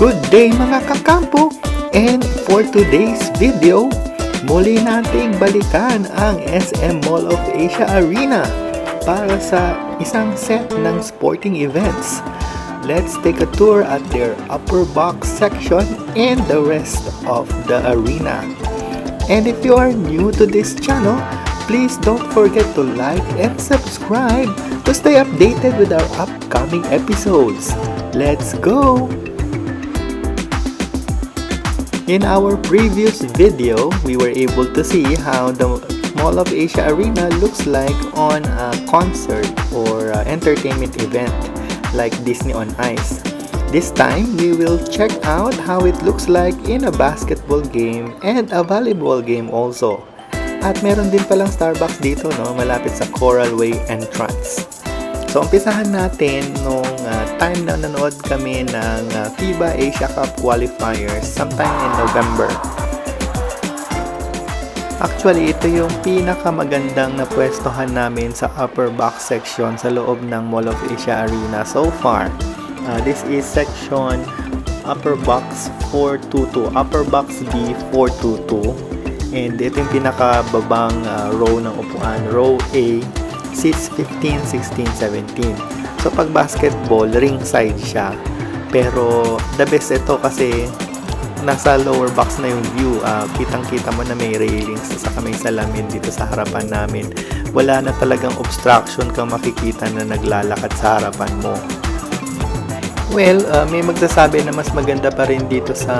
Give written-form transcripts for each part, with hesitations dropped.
Good day mga kakampo! And for today's video, muli nating balikan ang SM Mall of Asia Arena para sa isang set ng sporting events. Let's take a tour at their upper box section and the rest of the arena. And if you are new to this channel, please don't forget to like and subscribe to stay updated with our upcoming episodes. Let's go! In our previous video, we were able to see how the Mall of Asia Arena looks like on a concert or entertainment event like Disney on Ice. This time, we will check out how it looks like in a basketball game and a volleyball game also. At meron din palang Starbucks dito, no, malapit sa Coral Way entrance. So, umpisahan natin nung time na nanood kami ng FIBA Asia Cup qualifiers sometime in November. Actually, ito yung pinakamagandang na pwestohan namin sa upper box section sa loob ng Mall of Asia Arena so far. This is section upper box 422, upper box B 422. And ito yung pinakababang row ng upuan, row A, seats 15, 16, 17. So pag basketball, ringside siya. Pero the best ito kasi nasa lower box na yung view. Kitang-kita mo na may railings sa may salamin dito sa harapan namin. Wala na talagang obstruction kang makikita na naglalakad sa harapan mo. Well, may magsasabi na mas maganda pa rin dito sa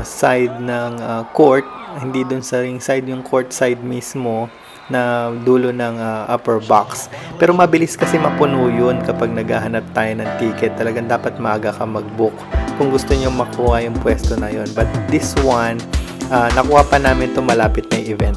side ng court. Hindi dun sa ring side, yung court side mismo na dulo ng upper box. Pero mabilis kasi mapuno yun kapag naghahanap tayo ng ticket. Talagang dapat maaga ka mag-book kung gusto nyo makuha yung pwesto na yun. But this one, nakuha pa namin ito malapit na event.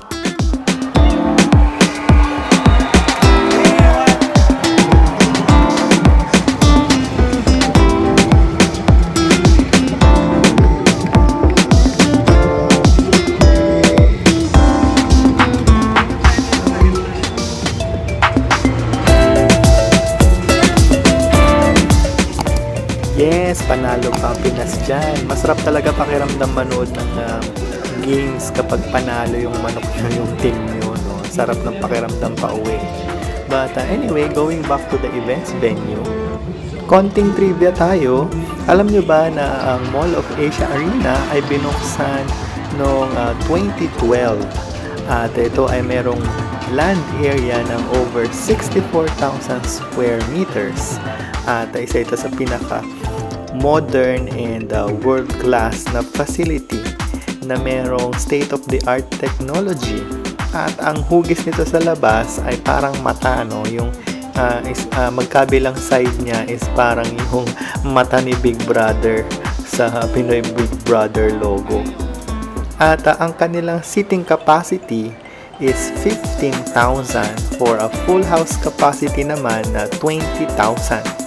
Yes, panalo ka Pinas dyan. Masarap talaga pakiramdam manood ng games kapag panalo yung manok nyo, yung team nyo. No? Sarap ng pakiramdam pa uwi. But anyway, going back to the events venue, konting trivia tayo. Alam nyo ba na ang Mall of Asia Arena ay binuksan noong 2012. At ito ay merong land area ng over 64,000 square meters. At isa ito sa pinaka modern and world-class na facility na merong state-of-the-art technology. At ang hugis nito sa labas ay parang mata, no? Yung magkabilang side niya is parang yung mata ni Big Brother sa Pinoy Big Brother logo. At ang kanilang seating capacity is 15,000 for a full house capacity naman na 20,000.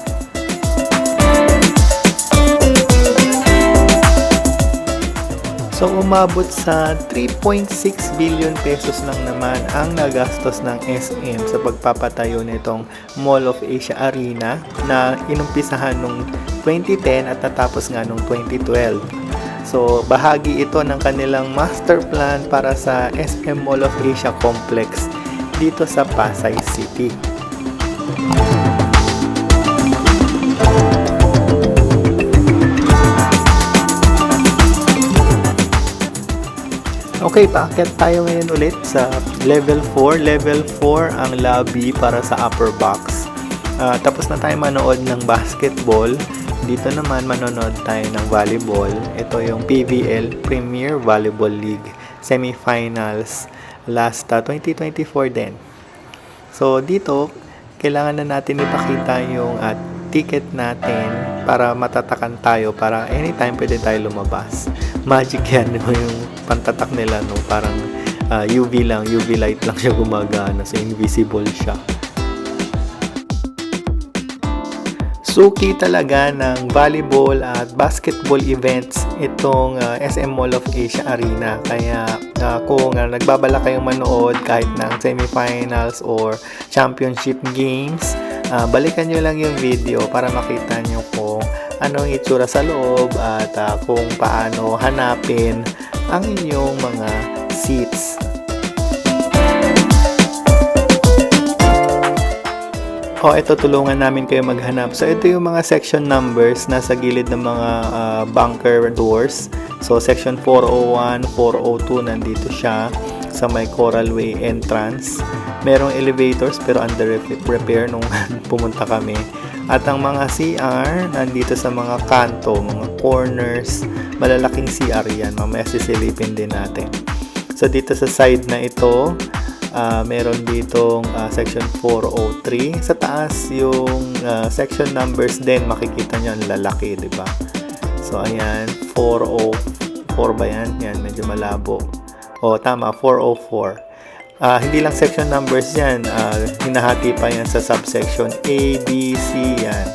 So umabot sa 3.6 billion pesos lang naman ang nagastos ng SM sa pagpapatayo nitong Mall of Asia Arena na inumpisahan nung 2010 at natapos nga nung 2012. So bahagi ito ng kanilang master plan para sa SM Mall of Asia Complex dito sa Pasay City. Okay, paakyat tayo ngayon ulit sa level 4. Level 4 ang lobby para sa upper box. Tapos na tayo manood ng basketball. Dito naman manonood tayo ng volleyball. Ito yung PVL, Premier Volleyball League Semifinals last 2024 din. So dito, kailangan na natin ipakita yung ticket natin para matatakan tayo, para anytime pwede tayo lumabas. Magic yan, yung pantatak nila, no? Parang UV light lang siya gumagana, so invisible siya. Suki talaga ng volleyball at basketball events itong SM Mall of Asia Arena. Kaya kung nagbabala kayong manood kahit ng semifinals or championship games, balikan nyo lang yung video para makita nyo kung anong itsura sa loob at kung paano hanapin ang inyong mga seats. Ito tulungan namin kayo maghanap. So ito yung mga section numbers nasa gilid ng mga bunker doors. So section 401, 402 nandito siya sa may Coral Way entrance. Merong elevators pero under repair nung pumunta kami. At ang mga CR nandito sa mga kanto, mga corners, malalaking CR yan. Mamaya sisilipin din natin. So dito sa side na ito, meron ditong section 403. Sa taas yung section numbers din, makikita nyo ang lalaki, di ba? So ayan, 404 ba yan? Yan, medyo malabo. Tama, 404. Hindi lang section numbers yan, hinahati pa yan sa subsection A, B, C yan.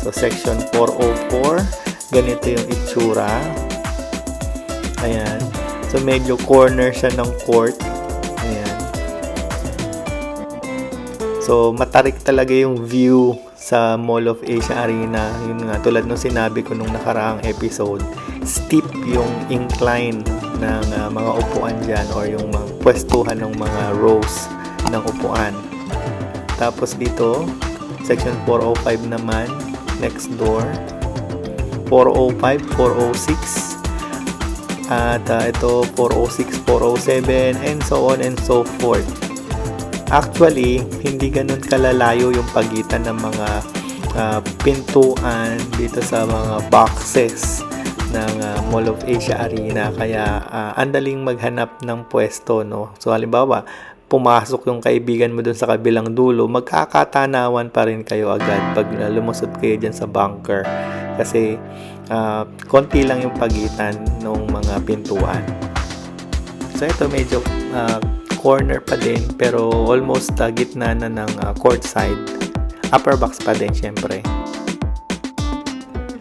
So section 404, ganito yung itsura. Ayan. So medyo corner siya ng court. Ayan. So matarik talaga yung view sa Mall of Asia Arena. Yun nga, tulad nung sinabi ko nung nakaraang episode, steep yung incline ng mga upuan dyan or yung mga pwestuhan ng mga rows ng upuan. Tapos dito, section 405 naman, next door. 405, 406. At ito, 406, 407, and so on and so forth. Actually, hindi ganun kalalayo yung pagitan ng mga pintuan dito sa mga boxes ng Mall of Asia Arena, kaya andaling maghanap ng pwesto, no? So halimbawa, pumasok yung kaibigan mo dun sa kabilang dulo, magkakatanawan pa rin kayo agad pag lumusot kayo dyan sa bunker, kasi konti lang yung pagitan ng mga pintuan. So ito medyo corner pa din, pero almost gitna na ng court side. Upper box pa din syempre.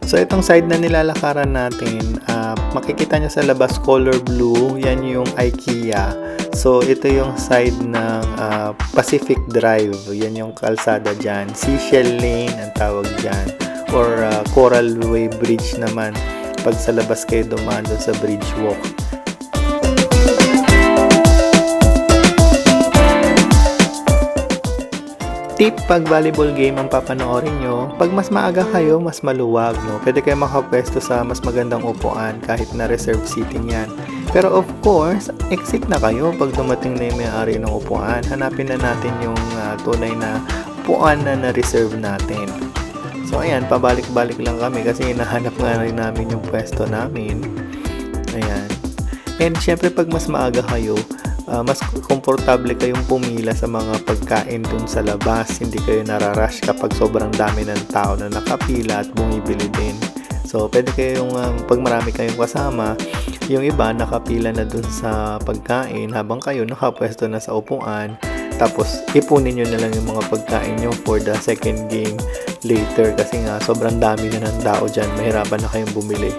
So itong side na nilalakaran natin, makikita nyo sa labas color blue, yan yung IKEA. So ito yung side ng Pacific Drive, yan yung kalsada dyan. Seashell Lane ang tawag dyan, or Coral Way Bridge naman pag sa labas kayo dumaan doon sa bridge walk. Tip, pag volleyball game ang papanoorin nyo, pag mas maaga kayo, mas maluwag, no? Pwede kayo makapwesto sa mas magandang upuan kahit na reserve seating yan. Pero of course, exit na kayo pag dumating na yung may-ari ng upuan. Hanapin na natin yung tunay na upuan na na-reserve natin. So ayan, pabalik-balik lang kami kasi hinahanap nga rin namin yung pwesto namin. Ayan. And syempre pag mas maaga kayo, mas komportable kayong pumila sa mga pagkain dun sa labas. Hindi kayo nararush kapag sobrang dami ng tao na nakapila at bumibili din. So, pwede kayong, pag marami kayong kasama, yung iba nakapila na dun sa pagkain habang kayo nakapwesto na sa upuan. Tapos, ipunin nyo na lang yung mga pagkain nyo for the second game later. Kasi nga, sobrang dami na ng tao dyan. Mahirapan na kayong bumili.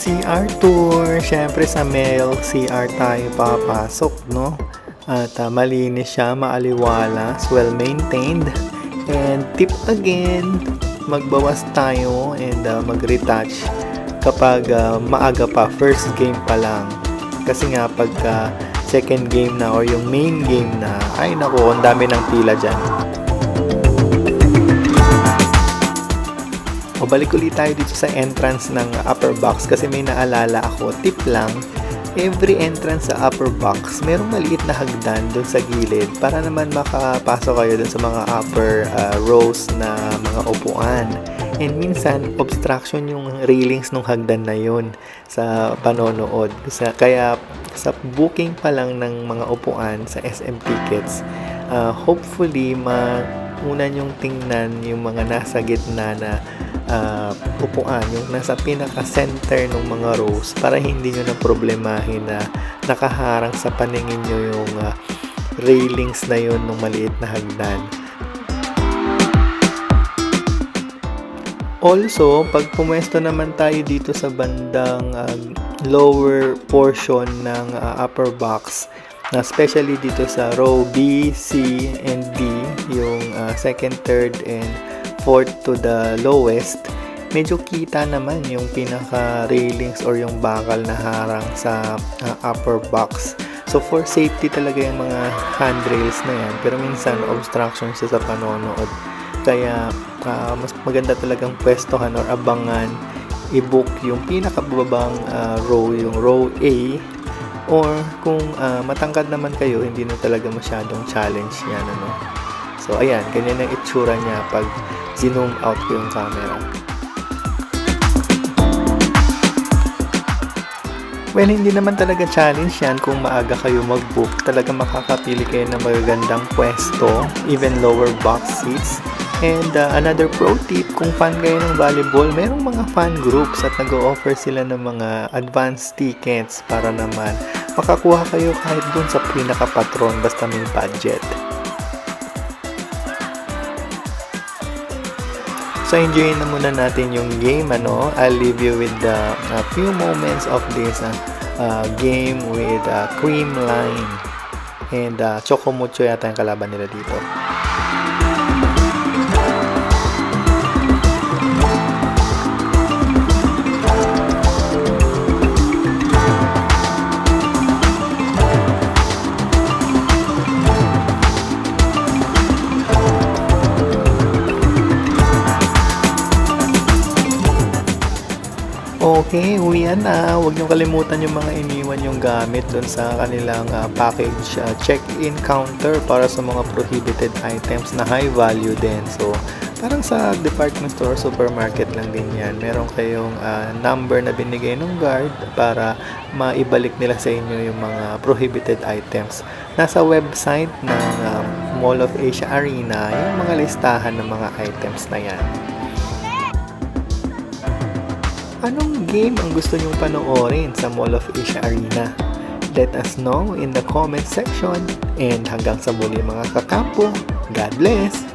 CR tour. Syempre sa male CR tayo papasok, no? At malinis siya, maaliwalas, well maintained. And tip again, magbawas tayo and mag-retouch kapag maaga pa, first game pa lang. Kasi nga pagka second game na or yung main game na, ay naku, ang dami ng pila dyan. Balik ulit tayo dito sa entrance ng upper box kasi may naalala ako. Tip lang, every entrance sa upper box, merong maliit na hagdan doon sa gilid para naman makapasok kayo doon sa mga upper rows na mga upuan. And minsan, obstruction yung railings ng hagdan na yun sa panonood. Kaya sa booking pa lang ng mga upuan sa SM Tickets, hopefully, una nyong tingnan yung mga nasa gitna na upuan, yung nasa pinaka-center ng mga rows para hindi nyo na problemahin na nakaharang sa paningin nyo yung railings na yun ng maliit na hagdan. Also, pag pumwesto naman tayo dito sa bandang lower portion ng upper box, Especially dito sa row B, C, and D, yung second, third, and fourth to the lowest, medyo kita naman yung pinaka railings or yung bakal na harang sa upper box. So for safety talaga yung mga handrails na yan, pero minsan obstruction siya sa panonood. Kaya mas maganda talagang pwestohan or abangan i-book yung pinakababang row, yung row A, or kung matangkad naman kayo, hindi na talaga masyadong challenge yan, ano. So ayan, ganyan ang itsura niya pag zoom out ko yung camera. Well, hindi naman talaga challenge yan kung maaga kayo mag-book. Talaga makakapili kayo ng magagandang pwesto, even lower box seats. And another pro tip, kung fan kayo ng volleyball, merong mga fan groups at nag-o-offer sila ng mga advanced tickets para naman makakuha kayo kahit dun sa pinaka-patron basta may budget. So enjoyin na muna natin yung game, ano. I'll leave you with a few moments of this game with Cream Line and Chocomucho yata yung kalaban nila dito. Okay, uwian na. Huwag niyong kalimutan yung mga iniwan yung gamit doon sa kanilang package check-in counter para sa mga prohibited items na high value din. So, parang sa department store, supermarket lang din yan. Meron kayong number na binigay ng guard para maibalik nila sa inyo yung mga prohibited items. Nasa website ng Mall of Asia Arena yung mga listahan ng mga items na yan. Anong game ang gusto nyong panoorin sa Mall of Asia Arena? Let us know in the comment section. And hanggang sa muli mga kakampo, God bless!